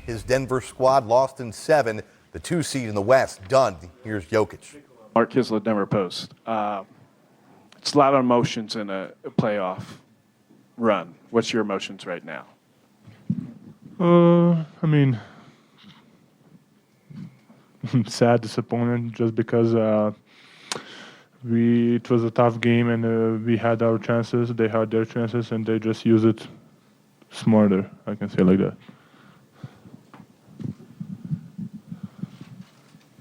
His Denver squad lost in 7, the 2 seed in the West. Done. Here's Jokic. Mark Kisler, Denver Post. It's a lot of emotions in a playoff run. What's your emotions right now? I mean, sad, disappointed, just because it was a tough game and we had our chances, they had their chances, and they just used it smarter. I can say like that.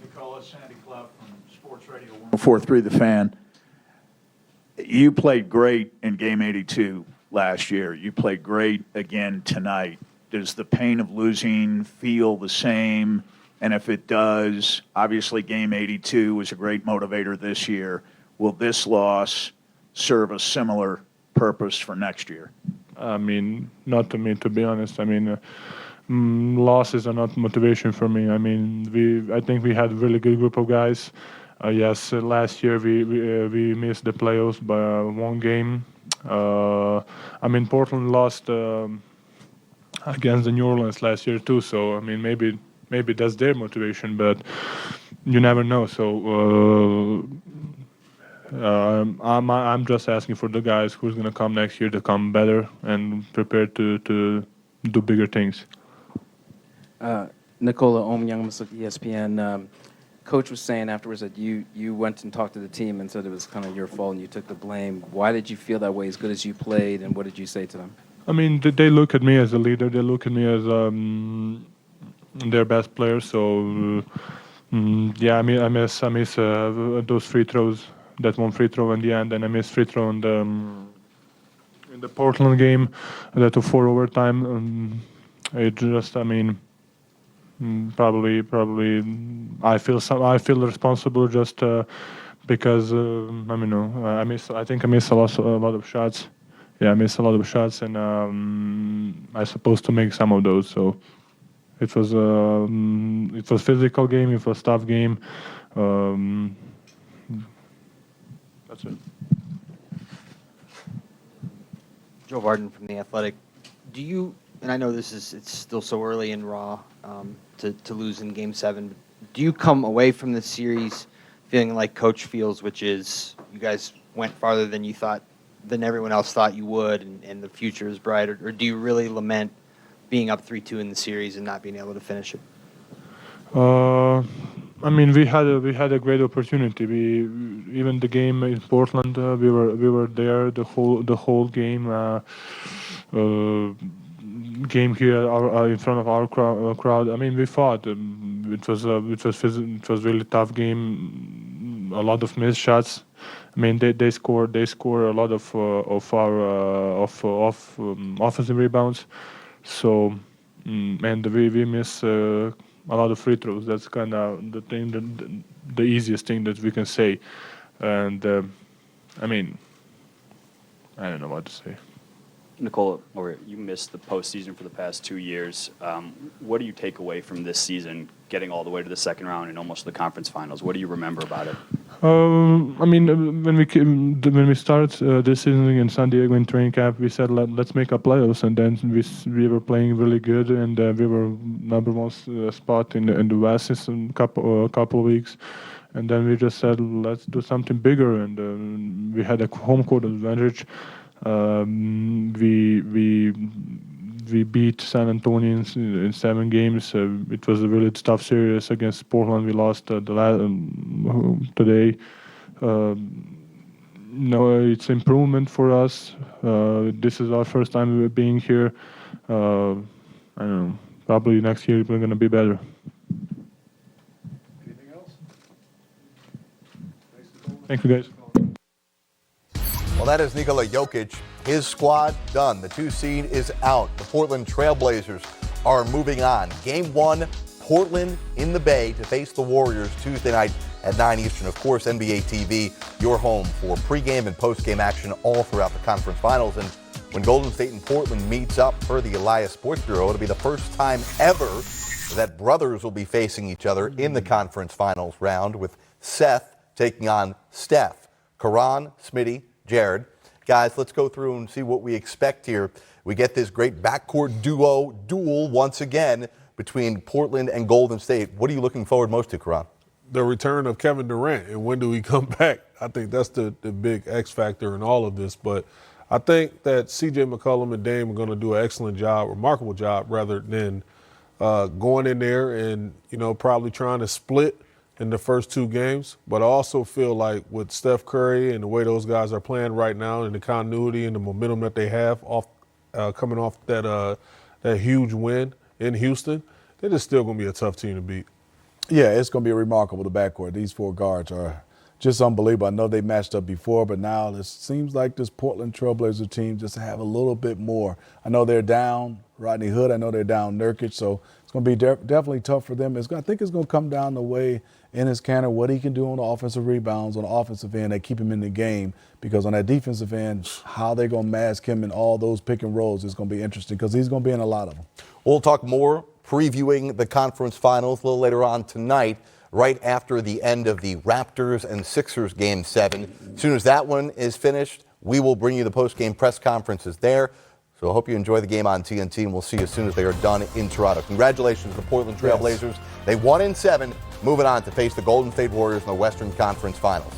Nikola Jokic from Sports Radio 104.3 The Fan. You played great in Game 82 last year. You played great again tonight. Does the pain of losing feel the same? And if it does, obviously Game 82 was a great motivator this year. Will this loss serve a similar purpose for next year? I mean, not to me, to be honest. I mean, losses are not motivation for me. I mean, I think we had a really good group of guys. Yes, last year we missed the playoffs by 1 game. I mean, Portland lost against the New Orleans last year too. So I mean, maybe that's their motivation, but you never know. So I'm just asking for the guys who's gonna come next year to come better and prepared to do bigger things. Nikola Youngmas of ESPN. Coach was saying afterwards that you went and talked to the team and said it was kind of your fault and you took the blame. Why did you feel that way as good as you played, and what did you say to them? I mean, they look at me as a leader. They look at me as their best player. So yeah, I mean, I miss those free throws. That 1 free throw in the end, and I missed free throw in the Portland game. That to 4 overtime. It just, I mean, probably I feel responsible just because I mean, I think I missed a lot of shots. Yeah, I missed a lot of shots, and I supposed to make some of those. So it was physical game. It was tough game. That's it. Joe Varden from The Athletic. Do you, and I know it's still so early and raw to lose in Game 7, but do you come away from this series feeling like Coach feels, which is you guys went farther than everyone else thought you would, and the future is bright, or do you really lament being up 3-2 in the series and not being able to finish it? I mean, we had a great opportunity. Even the game in Portland, we were there the whole game. Game here in front of our crowd. I mean, we fought. It was really tough game. A lot of missed shots. I mean, they score a lot of our offensive rebounds. So and we miss a lot of free throws. That's kind of the easiest thing that we can say. And I mean, I don't know what to say. Nikola, you missed the postseason for the past 2 years. What do you take away from this season, getting all the way to the second round and almost the conference finals? What do you remember about it? I mean, when we started this season in San Diego in training camp, we said let's make a playoffs, and then we were playing really good, and we were number 1 spot in the West in a couple of weeks, and then we just said let's do something bigger, and we had a home court advantage. We beat San Antonio in 7 games. It was a really tough series against Portland. We lost today. No, it's improvement for us. This is our first time being here. I don't know. Probably next year we're going to be better. Anything else? Thank you, guys. Well, that is Nikola Jokic. His squad done. The 2 seed is out. The Portland Trailblazers are moving on. Game 1, Portland in the Bay to face the Warriors Tuesday night at 9 Eastern. Of course, NBA TV, your home for pregame and postgame action all throughout the conference finals. And when Golden State and Portland meets up per the Elias Sports Bureau, it'll be the first time ever that brothers will be facing each other in the conference finals round, with Seth taking on Steph. Karan, Smitty, Jared. Guys, let's go through and see what we expect here. We get this great backcourt duel once again between Portland and Golden State. What are you looking forward most to, Karan? The return of Kevin Durant, and when do he come back? I think that's the big X factor in all of this. But I think that C.J. McCollum and Dame are going to do an excellent job, remarkable job, rather than going in there and, probably trying to split in the first 2 games. But I also feel like with Steph Curry and the way those guys are playing right now and the continuity and the momentum that they have coming off that huge win in Houston, they're just still going to be a tough team to beat. Yeah, it's going to be remarkable, the backcourt. These 4 guards are just unbelievable. I know they matched up before, but now it seems like this Portland Trailblazer team just have a little bit more. I know they're down Rodney Hood. I know they're down Nurkic, so it's going to be definitely tough for them. I think it's going to come down the way Enes Kanter, what he can do on the offensive rebounds, on the offensive end, that keep him in the game. Because on that defensive end, how they're going to mask him in all those pick and rolls is going to be interesting because he's going to be in a lot of them. We'll talk more previewing the conference finals a little later on tonight, right after the end of the Raptors and Sixers Game 7. As soon as that one is finished, we will bring you the post-game press conferences there. So I hope you enjoy the game on TNT, and we'll see you as soon as they are done in Toronto. Congratulations to the Portland Trailblazers. Yes. They won in 7, moving on to face the Golden State Warriors in the Western Conference Finals.